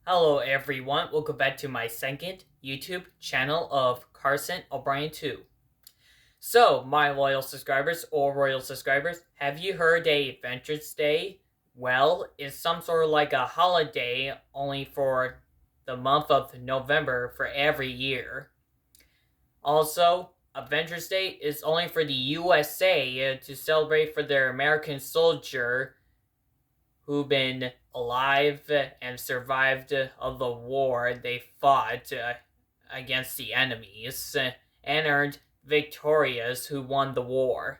Hello everyone, welcome back to my second YouTube channel of Carson O'Brien 2. So, my loyal subscribers or royal subscribers, have you heard a Adventures Day? Well, it's some sort of like a holiday only for the month of November for every year. Also, Adventures Day is only for the USA to celebrate for their American soldier who've been alive and survived of the war they fought against the enemies and earned victorious who won the war.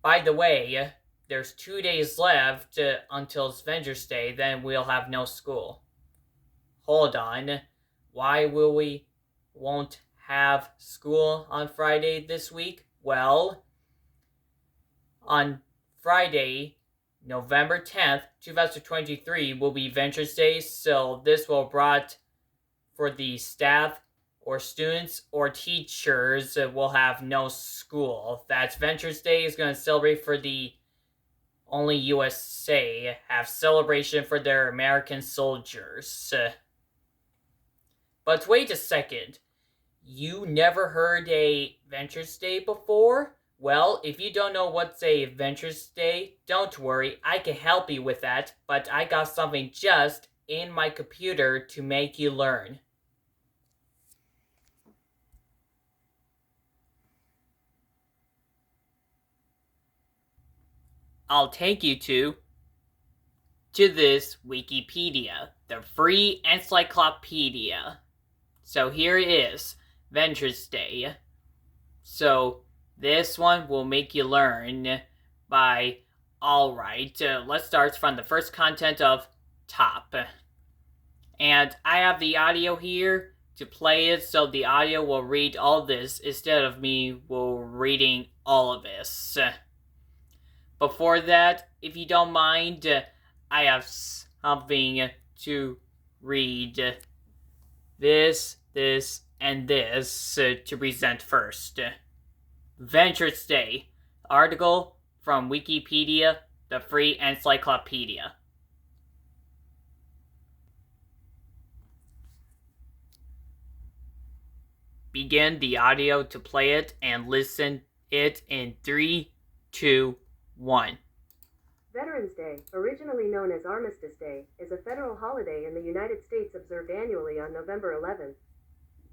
By the way, there's 2 days left until Avengers Day, then we'll have no school. Hold on, why we won't have school on Friday this week? Well, on Friday, November 10th, 2023 will be Ventures Day, so this will brought for the staff or students or teachers will have no school. That's Ventures Day is going to celebrate for the only USA have celebration for their American soldiers. But wait a second, you never heard a Ventures Day before? Well, if you don't know what's a Adventures Day, don't worry, I can help you with that, but I got something just in my computer to make you learn. I'll take you to this Wikipedia, the free encyclopedia. So here it is, Ventures Day. So this one will make you learn by, alright, let's start from the first content of top. And I have the audio here to play it, so the audio will read all this instead of me reading all of this. Before that, if you don't mind, I have something to read. This, and this to present first. Ventures Day, article from Wikipedia, the free encyclopedia. Begin the audio to play it and listen it in 3, 2, 1. Veterans Day, originally known as Armistice Day, is a federal holiday in the United States observed annually on November 11th.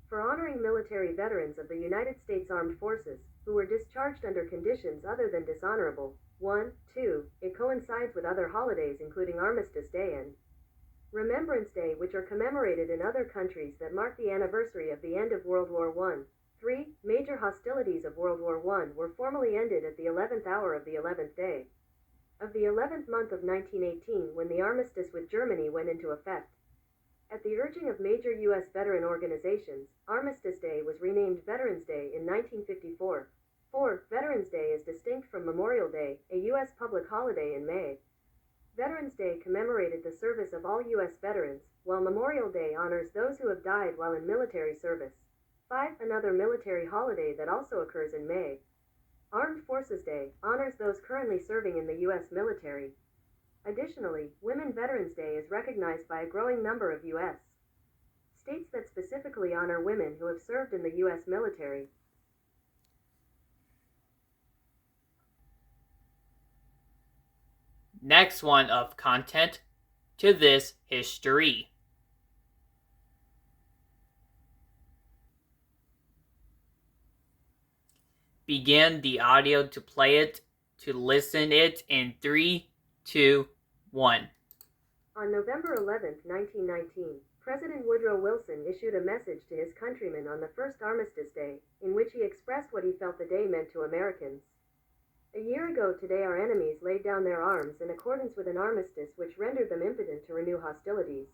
For honoring military veterans of the United States Armed Forces, who were discharged under conditions other than dishonorable. 1, 2, it coincides with other holidays including Armistice Day and Remembrance Day, which are commemorated in other countries that mark the anniversary of the end of World War I. 3, major hostilities of World War I were formally ended at the 11th hour of the 11th day of the 11th month of 1918 when the armistice with Germany went into effect. At the urging of major U.S. veteran organizations, Armistice Day was renamed Veterans Day in 1954. 4. Veterans Day is distinct from Memorial Day, a U.S. public holiday in May. Veterans Day commemorated the service of all U.S. veterans, while Memorial Day honors those who have died while in military service. 5. Another military holiday that also occurs in May. Armed Forces Day honors those currently serving in the U.S. military. Additionally, Women Veterans Day is recognized by a growing number of U.S. states that specifically honor women who have served in the U.S. military. Next one of content to this history. Begin the audio to play it, to listen it in 3, 2, 1. On November 11, 1919, President Woodrow Wilson issued a message to his countrymen on the first Armistice Day, in which he expressed what he felt the day meant to Americans. A year ago today our enemies laid down their arms in accordance with an armistice which rendered them impotent to renew hostilities,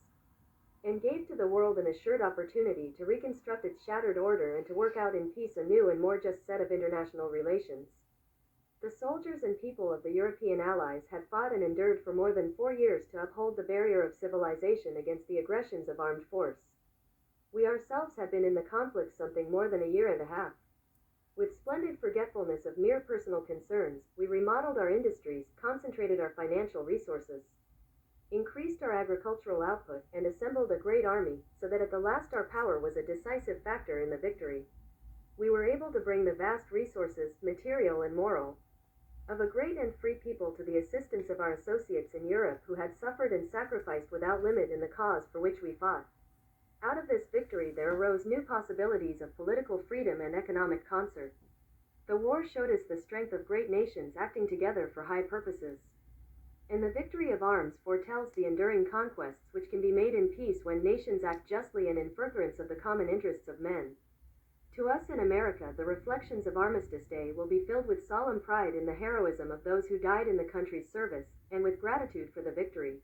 and gave to the world an assured opportunity to reconstruct its shattered order and to work out in peace a new and more just set of international relations. The soldiers and people of the European Allies had fought and endured for more than 4 years to uphold the barrier of civilization against the aggressions of armed force. We ourselves had been in the conflict something more than a year and a half. With splendid forgetfulness of mere personal concerns, we remodeled our industries, concentrated our financial resources, increased our agricultural output, and assembled a great army, so that at the last our power was a decisive factor in the victory. We were able to bring the vast resources, material and moral, of a great and free people to the assistance of our associates in Europe who had suffered and sacrificed without limit in the cause for which we fought. Out of this victory there arose new possibilities of political freedom and economic concert. The war showed us the strength of great nations acting together for high purposes. And the victory of arms foretells the enduring conquests which can be made in peace when nations act justly and in furtherance of the common interests of men. To us in America, the reflections of Armistice Day will be filled with solemn pride in the heroism of those who died in the country's service, and with gratitude for the victory,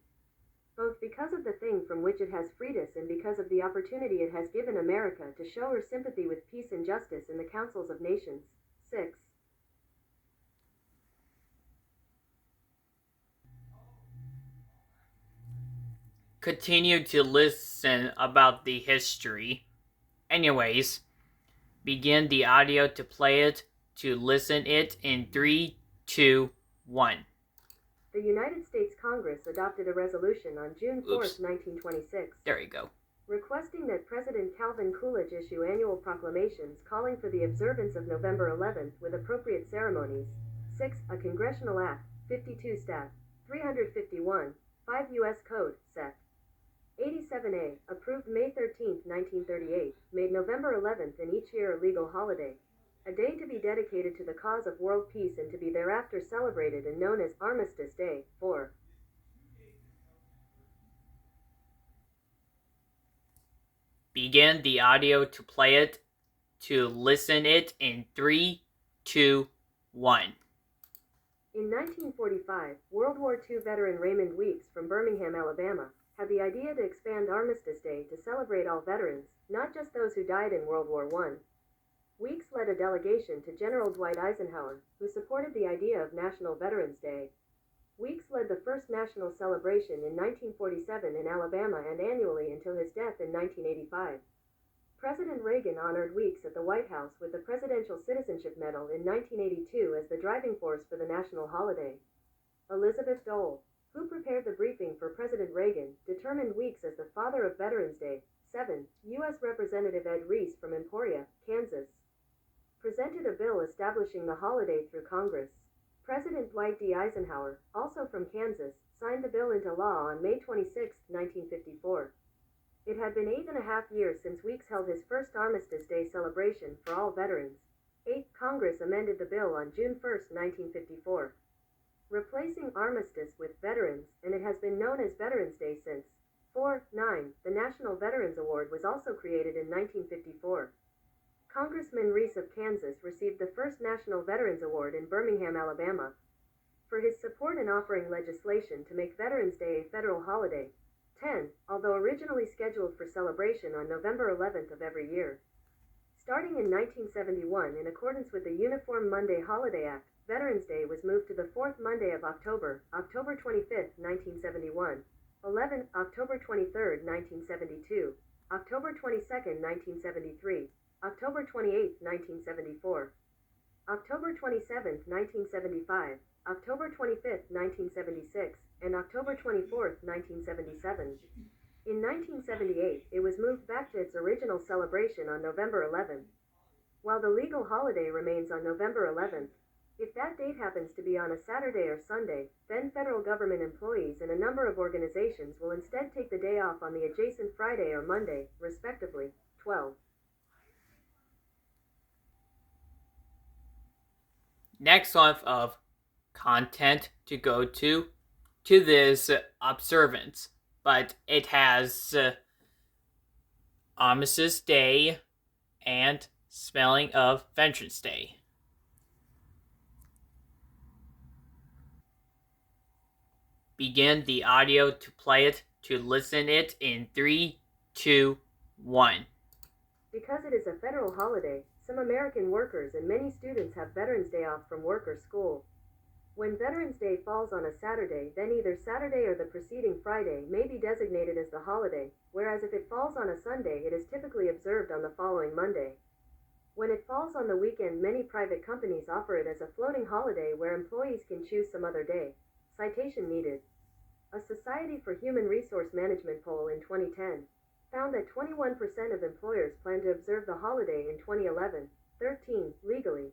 both because of the thing from which it has freed us and because of the opportunity it has given America to show her sympathy with peace and justice in the councils of nations. 6. Continue to listen about the history. Anyways, begin the audio to play it, to listen it in 3, 2, 1. The United States Congress adopted a resolution on June 4, 1926. There you go. Requesting that President Calvin Coolidge issue annual proclamations calling for the observance of November 11th with appropriate ceremonies. 6. A Congressional Act, 52 Stat. 351, 5 U.S. Code, Sec. 87A, approved May 13, 1938, made November 11th in each year a legal holiday, a day to be dedicated to the cause of world peace and to be thereafter celebrated and known as Armistice Day. 4. Begin the audio to play it, to listen it in 3, 2, 1. In 1945, World War II veteran Raymond Weeks from Birmingham, Alabama, had the idea to expand Armistice Day to celebrate all veterans, not just those who died in World War I. Weeks led a delegation to General Dwight Eisenhower, who supported the idea of National Veterans Day. Weeks led the first national celebration in 1947 in Alabama and annually until his death in 1985. President Reagan honored Weeks at the White House with the Presidential Citizenship Medal in 1982 as the driving force for the national holiday. Elizabeth Dole, who prepared the briefing for President Reagan, determined Weeks as the father of Veterans Day. 7. U.S. Representative Ed Reese from Emporia, Kansas, presented a bill establishing the holiday through Congress. President Dwight D. Eisenhower, also from Kansas, signed the bill into law on May 26, 1954. It had been 8.5 years since Weeks held his first Armistice Day celebration for all veterans. 8. Congress amended the bill on June 1, 1954, replacing armistice with veterans, and it has been known as Veterans Day since. 4. 9. The National Veterans Award was also created in 1954. Congressman Reese of Kansas received the first National Veterans Award in Birmingham, Alabama, for his support in offering legislation to make Veterans Day a federal holiday. 10. Although originally scheduled for celebration on November 11th of every year, starting in 1971 in accordance with the Uniform Monday Holiday Act, Veterans Day was moved to the fourth Monday of October, October 25th, 1971. 11. October 23rd, 1972. October 22nd, 1973. October 28th, 1974. October 27th, 1975. October 25th, 1976. And October 24th, 1977. In 1978, it was moved back to its original celebration on November 11th. While the legal holiday remains on November 11th, if that date happens to be on a Saturday or Sunday, then federal government employees and a number of organizations will instead take the day off on the adjacent Friday or Monday, respectively. 12. Next off of content to go to this observance, but it has Armistice Day and spelling of Veterans Day. Begin the audio to play it, to listen it in 3, 2, 1. Because it is a federal holiday, some American workers and many students have Veterans Day off from work or school. When Veterans Day falls on a Saturday, then either Saturday or the preceding Friday may be designated as the holiday, whereas if it falls on a Sunday, it is typically observed on the following Monday. When it falls on the weekend, many private companies offer it as a floating holiday where employees can choose some other day. Citation needed. A Society for Human Resource Management poll in 2010 found that 21% of employers plan to observe the holiday in 2011. 13. Legally.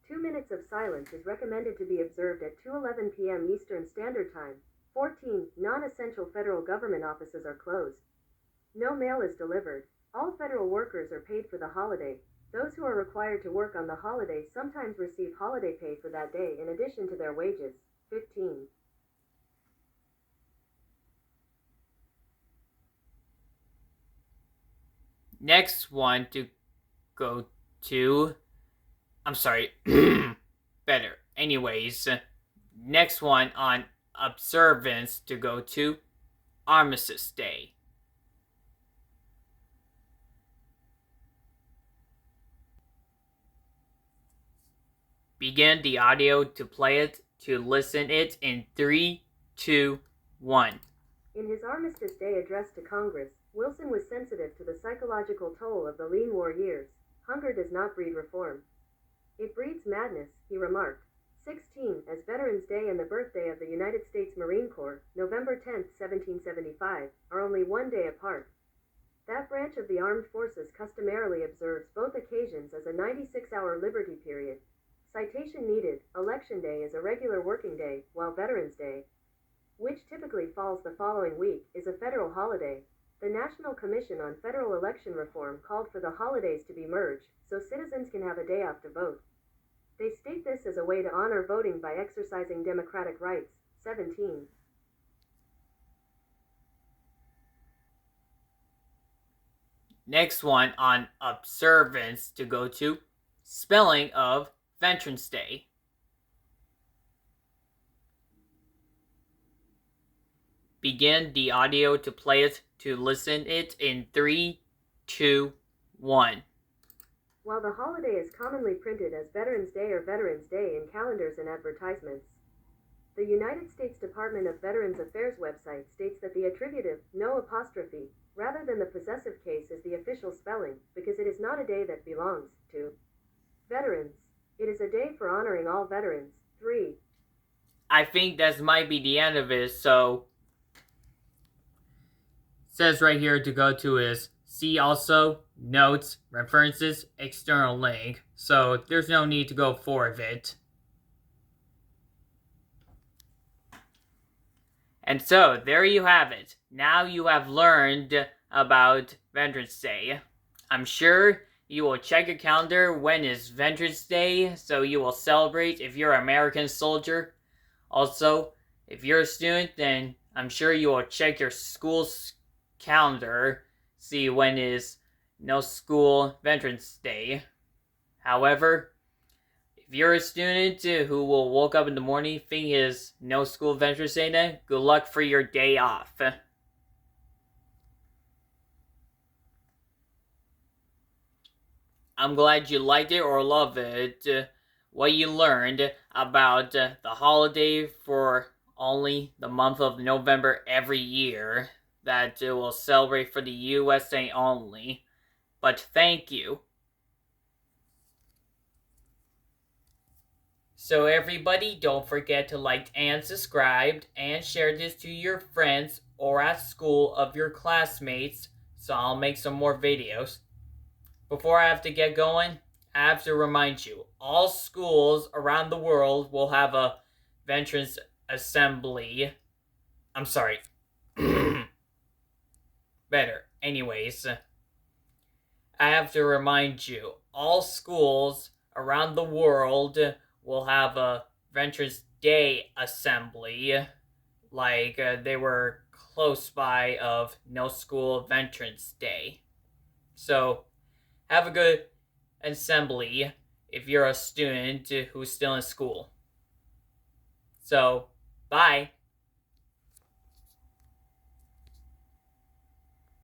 2 minutes of silence is recommended to be observed at 2:11 p.m. Eastern Standard Time. 14. Non-essential federal government offices are closed. No mail is delivered. All federal workers are paid for the holiday. Those who are required to work on the holiday sometimes receive holiday pay for that day in addition to their wages. 15. Next one to go to... I'm sorry. Better. Anyways, next one on observance to go to Armistice Day. Begin the audio to play it, to listen it in 3, 2, 1. In his Armistice Day address to Congress, Wilson was sensitive to the psychological toll of the lean war years. Hunger does not breed reform. It breeds madness, he remarked. 16. As Veterans Day and the birthday of the United States Marine Corps, November 10, 1775, are only one day apart. That branch of the armed forces customarily observes both occasions as a 96-hour liberty period. Citation needed. Election Day is a regular working day, while Veterans Day, which typically falls the following week, is a federal holiday. The National Commission on Federal Election Reform called for the holidays to be merged, so citizens can have a day off to vote. They state this as a way to honor voting by exercising democratic rights. 17. Next one on observance to go to spelling of Veterans Day. Begin the audio to play it, to listen it in 3, 2, 1. While the holiday is commonly printed as Veterans Day or Veterans Day in calendars and advertisements, the United States Department of Veterans Affairs website states that the attributive, no apostrophe, rather than the possessive case is the official spelling, because it is not a day that belongs to veterans. It is a day for honoring all veterans. 3. I think that might be the end of it, so... Says right here to go to is see also, notes, references, external link. So there's no need to go for it. And so there you have it. Now you have learned about Veterans Day. I'm sure you will check your calendar when is Veterans Day, so you will celebrate if you're an American soldier. Also, if you're a student, then I'm sure you will check your school's calendar, see when is no school Veterans Day. However, if you're a student who will woke up in the morning thinking is no school Veterans Day then, good luck for your day off. I'm glad you liked it or love it. What you learned about the holiday for only the month of November every year that will celebrate for the USA only. But thank you. So everybody, don't forget to like and subscribe and share this to your friends or at school of your classmates so I'll make some more videos. Before I have to get going, I have to remind you, all schools around the world will have a Veterans Assembly. I'm sorry. Better. Anyways, I have to remind you, all schools around the world will have a Veterans Day assembly, like they were close by of no school Veterans Day. So, have a good assembly if you're a student who's still in school. So, bye.